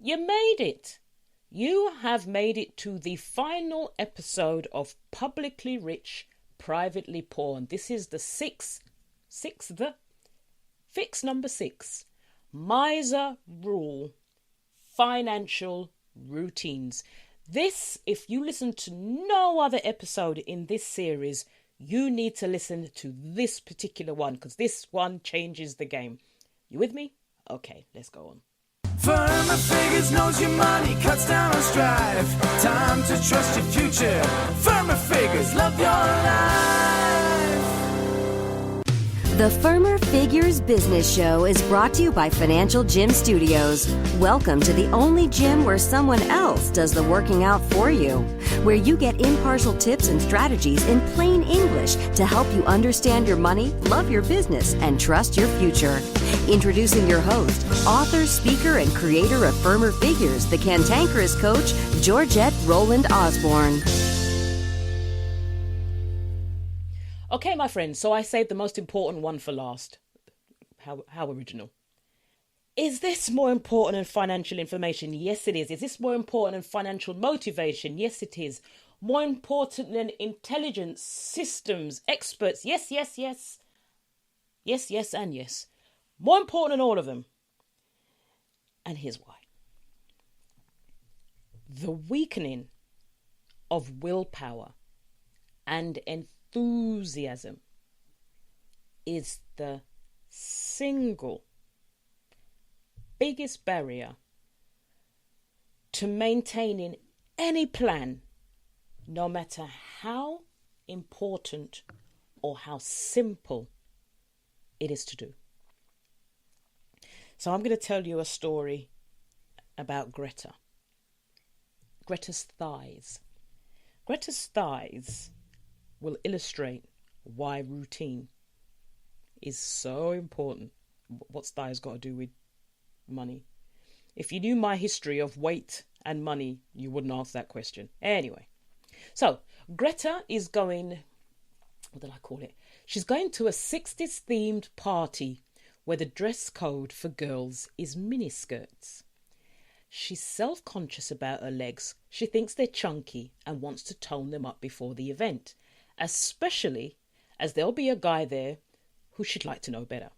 You made it. You have made it to the final episode of Publicly Rich, Privately Poor. And this is the fix number 6. Miser Rule, Financial Routines. This, if you listen to no other episode in this series, you need to listen to this particular one because this one changes the game. You with me? Okay, let's go on. Firmer Figures knows your money, cuts down on strife. Time to trust your future. Firmer Figures, love your life. The Firmer Figures Business Show is brought to you by Financial Gym Studios. Welcome to the only gym where someone else does the working out for you, where you get impartial tips and strategies in plain English to help you understand your money, love your business, and trust your future. Introducing your host, author, speaker, and creator of Firmer Figures, the cantankerous coach, Georgette Roland Osborne. Okay, my friends, so I saved the most important one for last. How original. Is this more important than financial information? Yes, it is. Is this more important than financial motivation? Yes, it is. More important than intelligence, systems, experts? Yes, yes, yes. Yes, yes, and yes. More important than all of them. And here's why. The weakening of willpower and enthusiasm is the single biggest barrier to maintaining any plan, no matter how important or how simple it is to do. So I'm going to tell you a story about Greta. Greta's thighs. Greta's thighs will illustrate why routine is so important. What's thighs got to do with money? If you knew my history of weight and money, you wouldn't ask that question. Anyway, so Greta is going, what did I call it? She's going to a 60s-themed party where the dress code for girls is miniskirts. She's self-conscious about her legs. She thinks they're chunky and wants to tone them up before the event, especially as there'll be a guy there who she'd like to know better.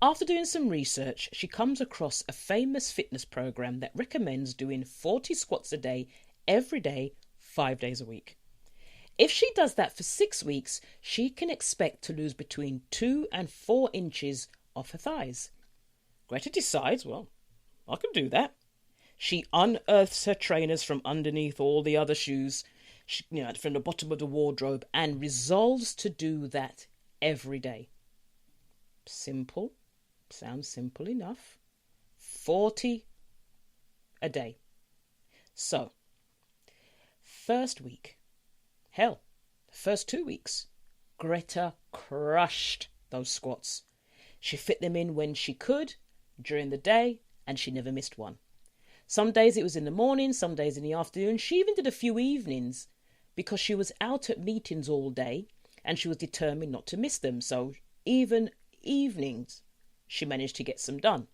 After doing some research, she comes across a famous fitness program that recommends doing 40 squats a day, every day, 5 days a week. If she does that for 6 weeks, she can expect to lose between 2 and 4 inches off her thighs. Greta decides, well, I can do that. She unearths her trainers from underneath all the other shoes, from the bottom of the wardrobe, and resolves to do that every day. Simple. Sounds simple enough. 40 a day. So, first week. Hell, first 2 weeks. Greta crushed those squats. She fit them in when she could, during the day, and she never missed one. Some days it was in the morning, some days in the afternoon. She even did a few evenings because she was out at meetings all day and she was determined not to miss them. So even evenings, she managed to get some done.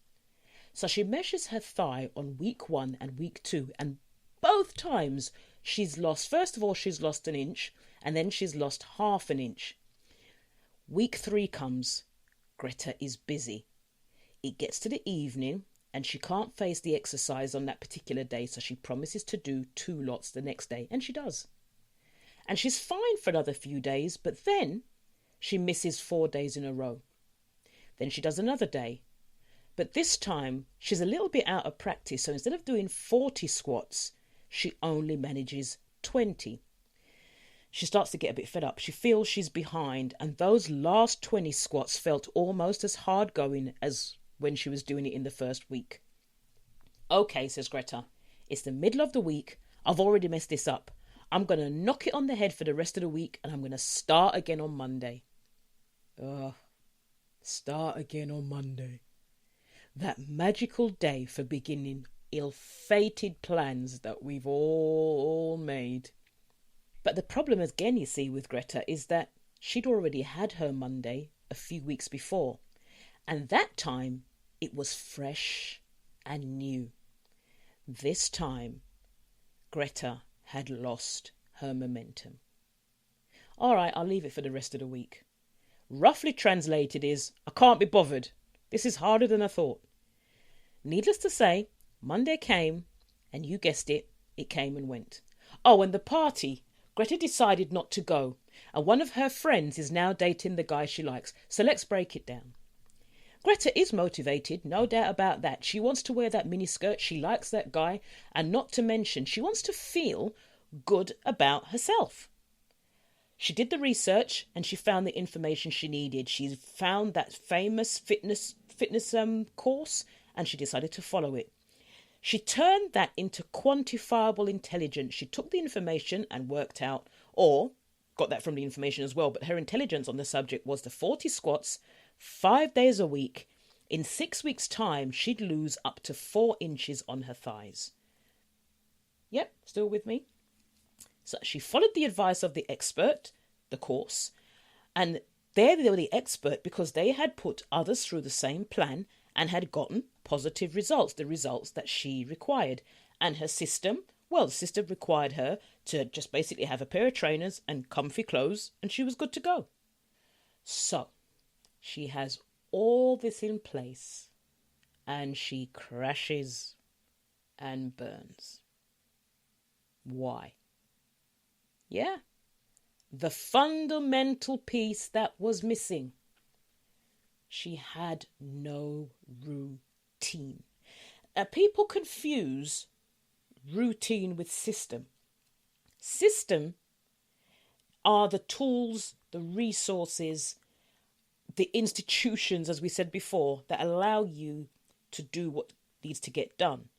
So she measures her thigh on week 1 and week 2, and both times she's lost, first of all, she's lost an inch, and then she's lost half an inch. Week 3 comes. Greta is busy. It gets to the evening, and she can't face the exercise on that particular day, so she promises to do 2 lots the next day, and she does. And she's fine for another few days, but then she misses 4 days in a row. Then she does another day. But this time, she's a little bit out of practice, so instead of doing 40 squats, she only manages 20. She starts to get a bit fed up. She feels she's behind, and those last 20 squats felt almost as hard going as when she was doing it in the first week. Okay, says Greta, it's the middle of the week. I've already messed this up. I'm going to knock it on the head for the rest of the week, and I'm going to start again on Monday. Start again on Monday. That magical day for beginning ill-fated plans that we've all made. But the problem again, you see, with Greta is that she'd already had her Monday a few weeks before. And that time, it was fresh and new. This time, Greta had lost her momentum. All right, I'll leave it for the rest of the week. Roughly translated is, I can't be bothered. This is harder than I thought. Needless to say, Monday came, and you guessed it, it came and went. Oh, and the party, Greta decided not to go, and one of her friends is now dating the guy she likes. So let's break it down. Greta is motivated, no doubt about that. She wants to wear that miniskirt, she likes that guy, and not to mention, she wants to feel good about herself. She did the research and she found the information she needed. She found that famous fitness course and she decided to follow it. She turned that into quantifiable intelligence. She took the information and worked out, or got that from the information as well, but her intelligence on the subject was the 40 squats, 5 days a week. In 6 weeks' time, she'd lose up to 4 inches on her thighs. Yep, still with me? So she followed the advice of the expert, the course, and they were the expert because they had put others through the same plan and had gotten positive results, the results that she required. And her system, well, the system required her to just basically have a pair of trainers and comfy clothes, and she was good to go. So she has all this in place, and she crashes and burns. Why? Yeah, the fundamental piece that was missing. She had no routine. People confuse routine with system. System are the tools, the resources, the institutions, as we said before, that allow you to do what needs to get done.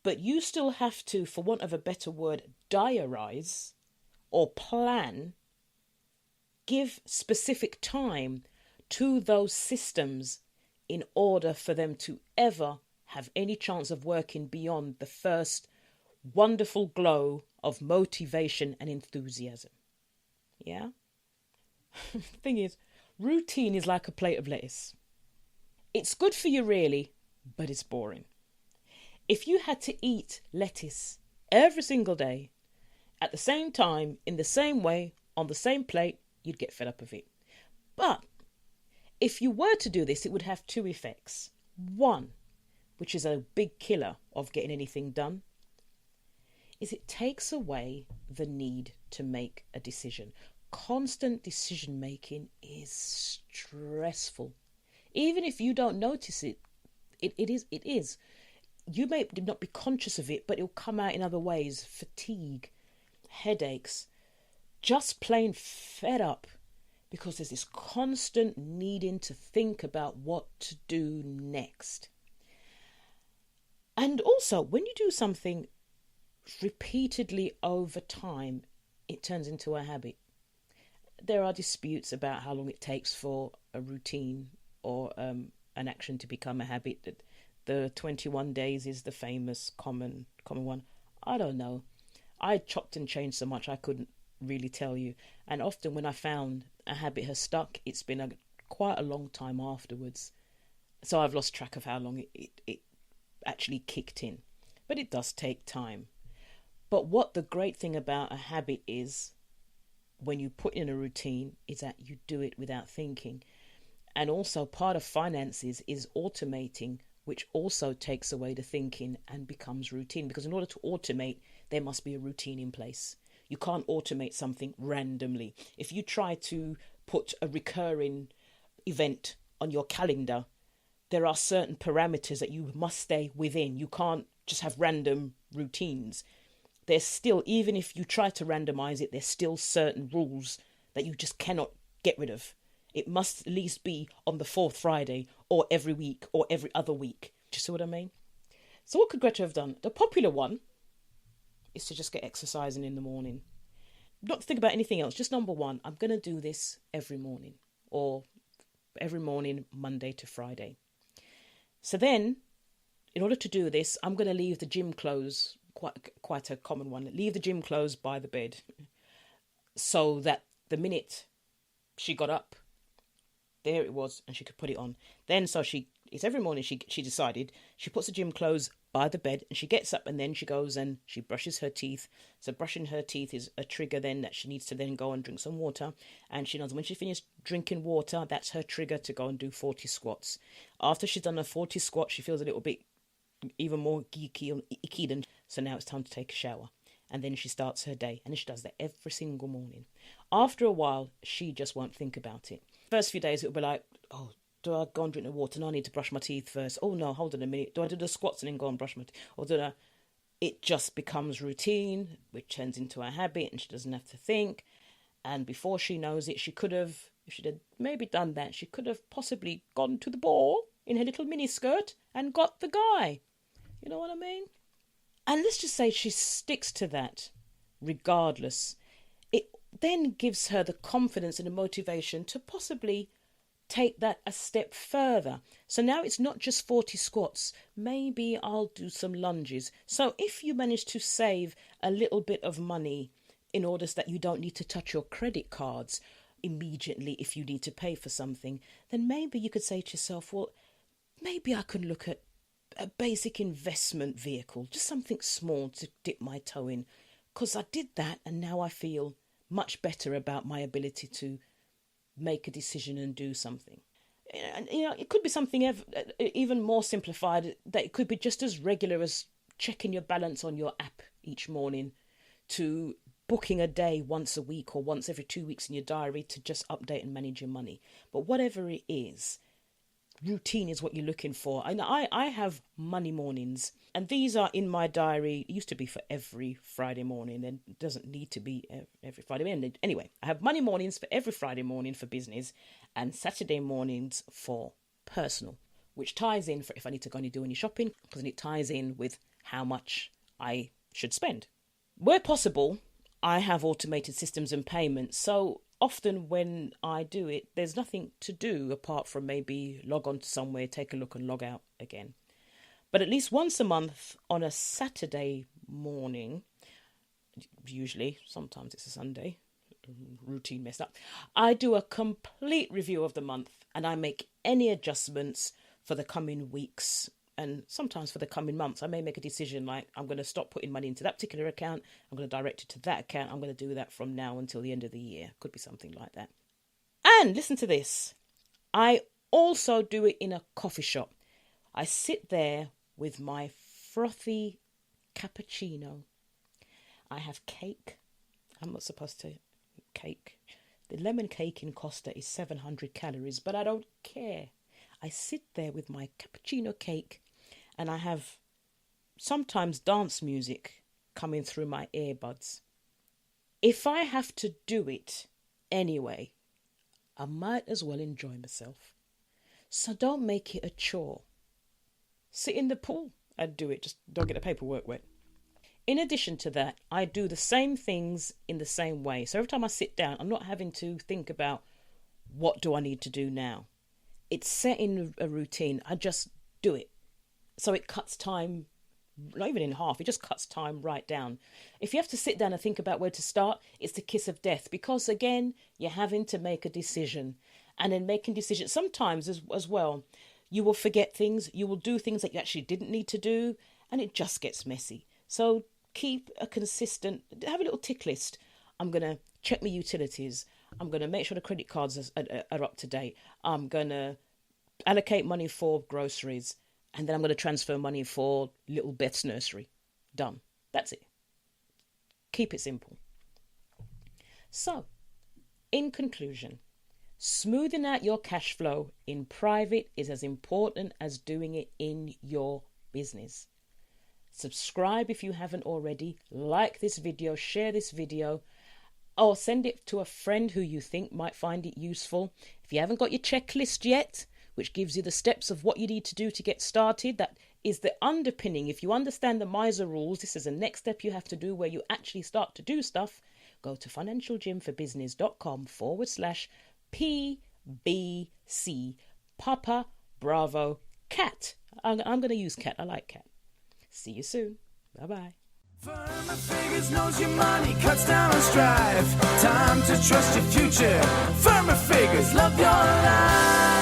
But you still have to, for want of a better word, diarize or plan, give specific time to those systems in order for them to ever have any chance of working beyond the first wonderful glow of motivation and enthusiasm. Yeah? The thing is, routine is like a plate of lettuce. It's good for you really, but it's boring. If you had to eat lettuce every single day, at the same time, in the same way, on the same plate, you'd get fed up of it. But if you were to do this, it would have 2 effects. One, which is a big killer of getting anything done, is it takes away the need to make a decision. Constant decision making is stressful. Even if you don't notice it, it is. You may not be conscious of it, but it'll come out in other ways. Fatigue, headaches, just plain fed up because there's this constant needing to think about what to do next. And also, when you do something repeatedly over time, it turns into a habit. There are disputes about how long it takes for a routine or an action to become a habit. The 21 days is the famous common one. I don't know. I chopped and changed so much I couldn't really tell you. And often when I found a habit has stuck, it's been quite a long time afterwards. So I've lost track of how long it actually kicked in. But it does take time. But what the great thing about a habit is, when you put in a routine, is that you do it without thinking. And also part of finances is automating, which also takes away the thinking and becomes routine. Because in order to automate, there must be a routine in place. You can't automate something randomly. If you try to put a recurring event on your calendar, there are certain parameters that you must stay within. You can't just have random routines. There's still, even if you try to randomize it, there's still certain rules that you just cannot get rid of. It must at least be on the 4th Friday or every week or every other week. Do you see what I mean? So what could Greta have done? The popular one is to just get exercising in the morning. Not to think about anything else. Just number one, I'm going to do this every morning, or every morning, Monday to Friday. So then, in order to do this, I'm going to leave the gym clothes, quite a common one, leave the gym clothes by the bed, so that the minute she got up, there it was, and she could put it on. Then, so she it's every morning she decided she puts the gym clothes by the bed and she gets up and then she goes and she brushes her teeth. So brushing her teeth is a trigger then that she needs to then go and drink some water. And she knows when she finishes drinking water, that's her trigger to go and do 40 squats. After she's done her 40 squats, she feels a little bit even more geeky and icky. Than so now it's time to take a shower. And then she starts her day. And she does that every single morning. After a while, she just won't think about it. First few days, it'll be like, oh, do I go and drink the water? No, I need to brush my teeth first. Oh, no, hold on a minute. Do I do the squats and then go and brush my teeth? Or do I... It just becomes routine, which turns into a habit, and she doesn't have to think. And before she knows it, she could have, if she'd have maybe done that, she could have possibly gone to the ball in her little mini skirt and got the guy. You know what I mean? And let's just say she sticks to that regardless. It then gives her the confidence and the motivation to possibly take that a step further. So now it's not just 40 squats. Maybe I'll do some lunges. So if you manage to save a little bit of money in order so that you don't need to touch your credit cards immediately if you need to pay for something, then maybe you could say to yourself, well, maybe I could look at a basic investment vehicle, just something small to dip my toe in, because I did that and now I feel much better about my ability to make a decision and do something. And it could be something even more simplified, that it could be just as regular as checking your balance on your app each morning, to booking a day once a week or once every 2 weeks in your diary to just update and manage your money. But whatever it is, routine is what you're looking for. And I have money mornings, and these are in my diary. It used to be for every Friday morning, and it doesn't need to be every Friday morning. Anyway, I have money mornings for every Friday morning for business, and Saturday mornings for personal, which ties in for if I need to go and do any shopping, because it ties in with how much I should spend. Where possible, I have automated systems and payments, so often when I do it, there's nothing to do apart from maybe log on to somewhere, take a look and log out again. But at least once a month on a Saturday morning, usually, sometimes it's a Sunday, routine messed up, I do a complete review of the month and I make any adjustments for the coming weeks and sometimes for the coming months. I may make a decision like I'm going to stop putting money into that particular account. I'm going to direct it to that account. I'm going to do that from now until the end of the year. Could be something like that. And listen to this. I also do it in a coffee shop. I sit there with my frothy cappuccino. I have cake. I'm not supposed to cake. The lemon cake in Costa is 700 calories, but I don't care. I sit there with my cappuccino cake, and I have sometimes dance music coming through my earbuds. If I have to do it anyway, I might as well enjoy myself. So don't make it a chore. Sit in the pool and do it. Just don't get the paperwork wet. In addition to that, I do the same things in the same way. So every time I sit down, I'm not having to think about what do I need to do now. It's set in a routine. I just do it. So it cuts time, not even in half, it just cuts time right down. If you have to sit down and think about where to start, it's the kiss of death. Because again, you're having to make a decision. And in making decisions, sometimes as well, you will forget things. You will do things that you actually didn't need to do. And it just gets messy. So keep a consistent, have a little tick list. I'm going to check my utilities. I'm going to make sure the credit cards are up to date. I'm going to allocate money for groceries. And then I'm going to transfer money for little Beth's nursery. Done. That's it. Keep it simple. So, in conclusion, smoothing out your cash flow in private is as important as doing it in your business. Subscribe if you haven't already. Like this video. Share this video. Or send it to a friend who you think might find it useful. If you haven't got your checklist yet, which gives you the steps of what you need to do to get started, that is the underpinning. If you understand the MISA rules, this is the next step you have to do where you actually start to do stuff. Go to financialgymforbusiness.com/PBC. Papa Bravo Cat. I'm going to use cat. I like cat. See you soon. Bye-bye. Firmer Figures knows your money cuts down on strife. Time to trust your future. Firmer Figures, love your life.